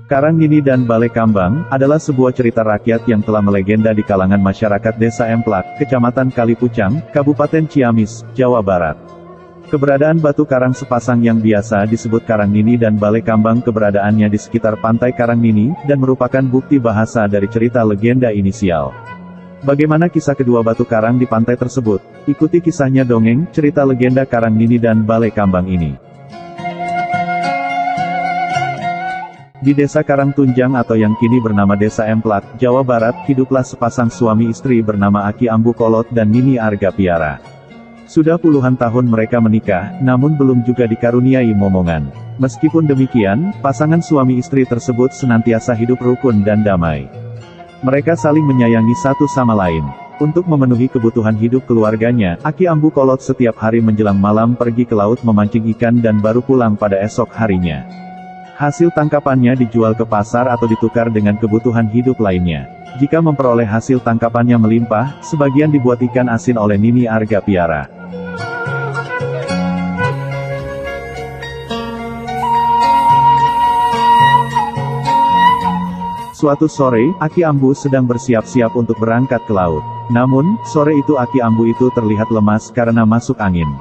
Karang Nini dan Balai Kambang adalah sebuah cerita rakyat yang telah melegenda di kalangan masyarakat Desa Emplak, Kecamatan Kalipucang, Kabupaten Ciamis, Jawa Barat. Keberadaan batu karang sepasang yang biasa disebut Karang Nini dan Balai Kambang keberadaannya di sekitar pantai Karang Nini, dan merupakan bukti bahasa dari cerita legenda inisial. Bagaimana kisah kedua batu karang di pantai tersebut? Ikuti kisahnya dongeng, cerita legenda Karang Nini dan Balai Kambang ini. Di Desa Karangtunjang atau yang kini bernama Desa Emplak, Jawa Barat, hiduplah sepasang suami istri bernama Aki Ambu Kolot dan Nini Arga Piara. Sudah puluhan tahun mereka menikah, namun belum juga dikaruniai momongan. Meskipun demikian, pasangan suami istri tersebut senantiasa hidup rukun dan damai. Mereka saling menyayangi satu sama lain. Untuk memenuhi kebutuhan hidup keluarganya, Aki Ambu Kolot setiap hari menjelang malam pergi ke laut memancing ikan dan baru pulang pada esok harinya. Hasil tangkapannya dijual ke pasar atau ditukar dengan kebutuhan hidup lainnya. Jika memperoleh hasil tangkapannya melimpah, sebagian dibuat ikan asin oleh Nini Arga Piara. Suatu sore, Aki Ambu sedang bersiap-siap untuk berangkat ke laut. Namun, sore itu Aki Ambu itu terlihat lemas karena masuk angin.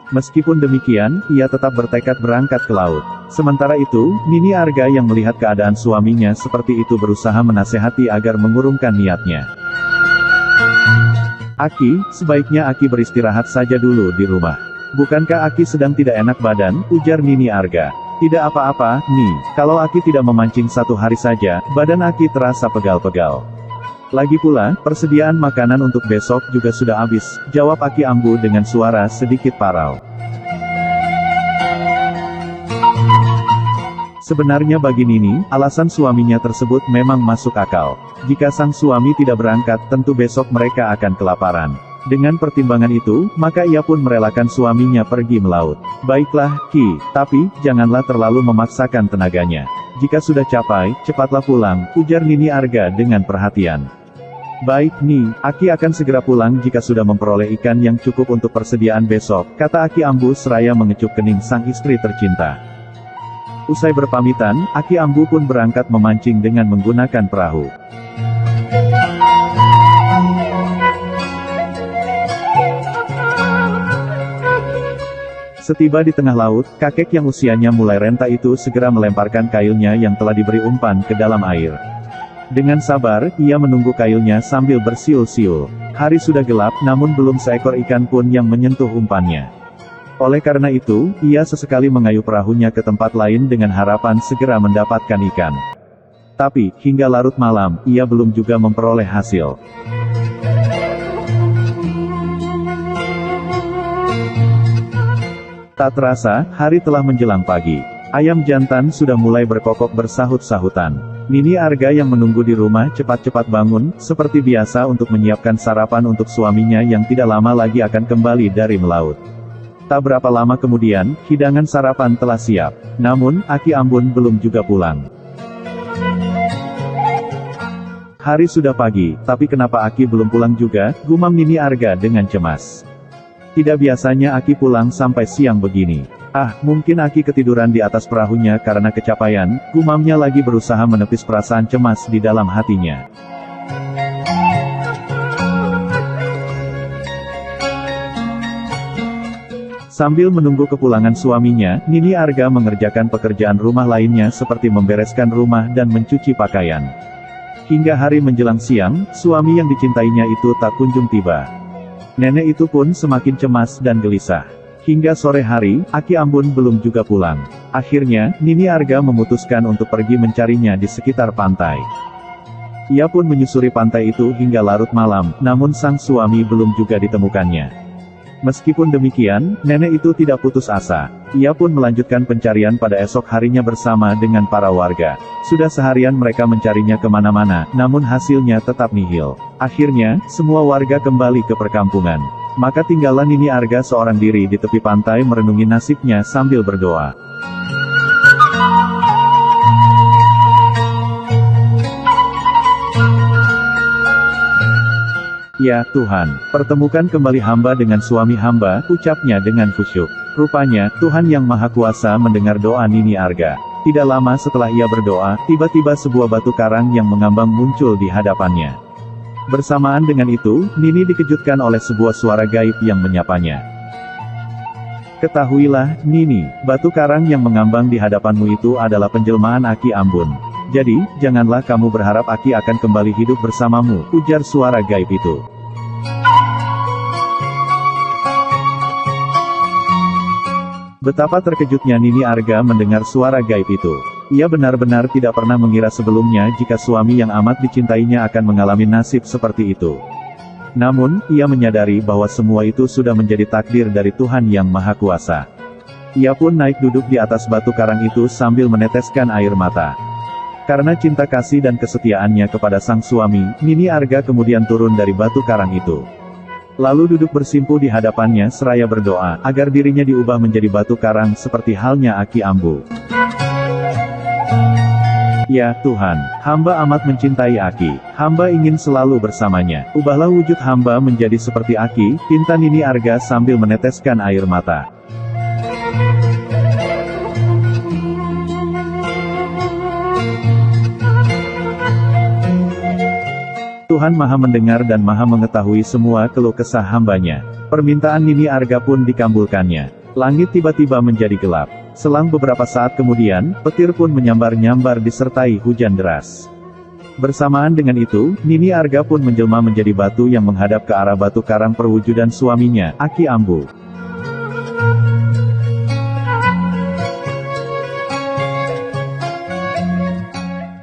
Meskipun demikian, ia tetap bertekad berangkat ke laut. Sementara itu, Nini Arga yang melihat keadaan suaminya seperti itu berusaha menasehati agar mengurungkan niatnya. "Aki, sebaiknya Aki beristirahat saja dulu di rumah. Bukankah Aki sedang tidak enak badan?" ujar Nini Arga. "Tidak apa-apa, Ni. Kalau Aki tidak memancing satu hari saja, badan Aki terasa pegal-pegal. Lagi pula, persediaan makanan untuk besok juga sudah habis," jawab Aki Ambu dengan suara sedikit parau. Sebenarnya bagi Nini, alasan suaminya tersebut memang masuk akal. Jika sang suami tidak berangkat, tentu besok mereka akan kelaparan. Dengan pertimbangan itu, maka ia pun merelakan suaminya pergi melaut. "Baiklah, Ki, tapi, janganlah terlalu memaksakan tenaganya. Jika sudah capai, cepatlah pulang," ujar Nini Arga dengan perhatian. "Baik, Ni, Aki akan segera pulang jika sudah memperoleh ikan yang cukup untuk persediaan besok," kata Aki Ambu seraya mengecup kening sang istri tercinta. Usai berpamitan, Aki Ambu pun berangkat memancing dengan menggunakan perahu. Setiba di tengah laut, kakek yang usianya mulai renta itu segera melemparkan kailnya yang telah diberi umpan ke dalam air. Dengan sabar, ia menunggu kailnya sambil bersiul-siul. Hari sudah gelap, namun belum seekor ikan pun yang menyentuh umpannya. Oleh karena itu, ia sesekali mengayuh perahunya ke tempat lain dengan harapan segera mendapatkan ikan. Tapi, hingga larut malam, ia belum juga memperoleh hasil. Tak terasa, hari telah menjelang pagi. Ayam jantan sudah mulai berkokok bersahut-sahutan. Nini Arga yang menunggu di rumah cepat-cepat bangun, seperti biasa untuk menyiapkan sarapan untuk suaminya yang tidak lama lagi akan kembali dari melaut. Tak berapa lama kemudian, hidangan sarapan telah siap. Namun, Aki Ambun belum juga pulang. Hari sudah pagi, tapi kenapa Aki belum pulang juga, gumam Nini Arga dengan cemas. Tidak biasanya Aki pulang sampai siang begini. "Ah, mungkin Aki ketiduran di atas perahunya karena kecapaian," gumamnya lagi berusaha menepis perasaan cemas di dalam hatinya. Sambil menunggu kepulangan suaminya, Nini Arga mengerjakan pekerjaan rumah lainnya seperti membereskan rumah dan mencuci pakaian. Hingga hari menjelang siang, suami yang dicintainya itu tak kunjung tiba. Nenek itu pun semakin cemas dan gelisah. Hingga sore hari, Aki Ambun belum juga pulang. Akhirnya, Nini Arga memutuskan untuk pergi mencarinya di sekitar pantai. Ia pun menyusuri pantai itu hingga larut malam, namun sang suami belum juga ditemukannya. Meskipun demikian, nenek itu tidak putus asa. Ia pun melanjutkan pencarian pada esok harinya bersama dengan para warga. Sudah seharian mereka mencarinya kemana-mana, namun hasilnya tetap nihil. Akhirnya, semua warga kembali ke perkampungan. Maka tinggallah Nini Arga seorang diri di tepi pantai merenungi nasibnya sambil berdoa. "Ya Tuhan, pertemukan kembali hamba dengan suami hamba," ucapnya dengan khusyuk. Rupanya, Tuhan Yang Maha Kuasa mendengar doa Nini Arga. Tidak lama setelah ia berdoa, tiba-tiba sebuah batu karang yang mengambang muncul di hadapannya. Bersamaan dengan itu, Nini dikejutkan oleh sebuah suara gaib yang menyapanya. Ketahuilah, Nini, batu karang yang mengambang di hadapanmu itu adalah penjelmaan Aki Ambun. Jadi, janganlah kamu berharap Aki akan kembali hidup bersamamu, ujar suara gaib itu. Betapa terkejutnya Nini Arga mendengar suara gaib itu. Ia benar-benar tidak pernah mengira sebelumnya jika suami yang amat dicintainya akan mengalami nasib seperti itu. Namun, ia menyadari bahwa semua itu sudah menjadi takdir dari Tuhan Yang Maha Kuasa. Ia pun naik duduk di atas batu karang itu sambil meneteskan air mata. Karena cinta kasih dan kesetiaannya kepada sang suami, Nini Arga kemudian turun dari batu karang itu. Lalu duduk bersimpuh di hadapannya seraya berdoa, agar dirinya diubah menjadi batu karang seperti halnya Aki Ambu. Ya Tuhan, hamba amat mencintai Aki, hamba ingin selalu bersamanya. Ubahlah wujud hamba menjadi seperti Aki, pinta Nini Arga sambil meneteskan air mata. Tuhan Maha mendengar dan Maha mengetahui semua keluh kesah hambanya. Permintaan Nini Arga pun dikabulkannya. Langit tiba-tiba menjadi gelap. Selang beberapa saat kemudian, petir pun menyambar-nyambar disertai hujan deras. Bersamaan dengan itu, Nini Arga pun menjelma menjadi batu yang menghadap ke arah batu karang perwujudan suaminya, Aki Ambu.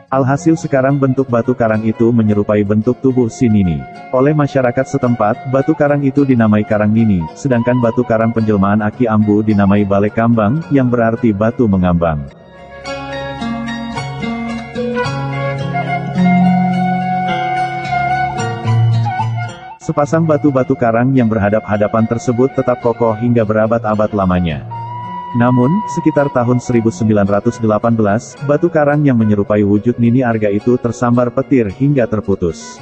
Alhasil sekarang bentuk batu karang itu menyerupai bentuk tubuh si Nini. Oleh masyarakat setempat, batu karang itu dinamai Karang Nini, sedangkan batu karang penjelmaan Aki Ambu dinamai Bale Kambang, yang berarti batu mengambang. Sepasang batu-batu karang yang berhadap-hadapan tersebut tetap kokoh hingga berabad-abad lamanya. Namun, sekitar tahun 1918, batu karang yang menyerupai wujud Nini Arga itu tersambar petir hingga terputus.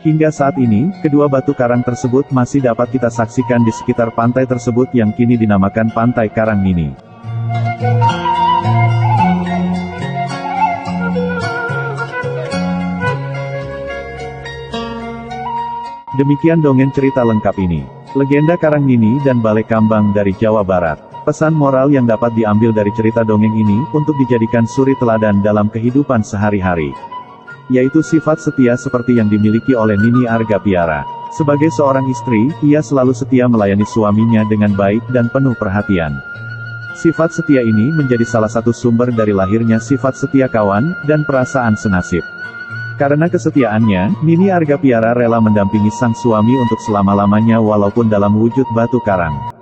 Hingga saat ini, kedua batu karang tersebut masih dapat kita saksikan di sekitar pantai tersebut yang kini dinamakan Pantai Karang Nini. Demikian dongeng cerita lengkap ini. Legenda Karang Nini dan Bale Kambang dari Jawa Barat. Pesan moral yang dapat diambil dari cerita dongeng ini, untuk dijadikan suri teladan dalam kehidupan sehari-hari. Yaitu sifat setia seperti yang dimiliki oleh Nini Arga Piara. Sebagai seorang istri, ia selalu setia melayani suaminya dengan baik dan penuh perhatian. Sifat setia ini menjadi salah satu sumber dari lahirnya sifat setia kawan, dan perasaan senasib. Karena kesetiaannya, Nini Arga Piara rela mendampingi sang suami untuk selama-lamanya walaupun dalam wujud batu karang.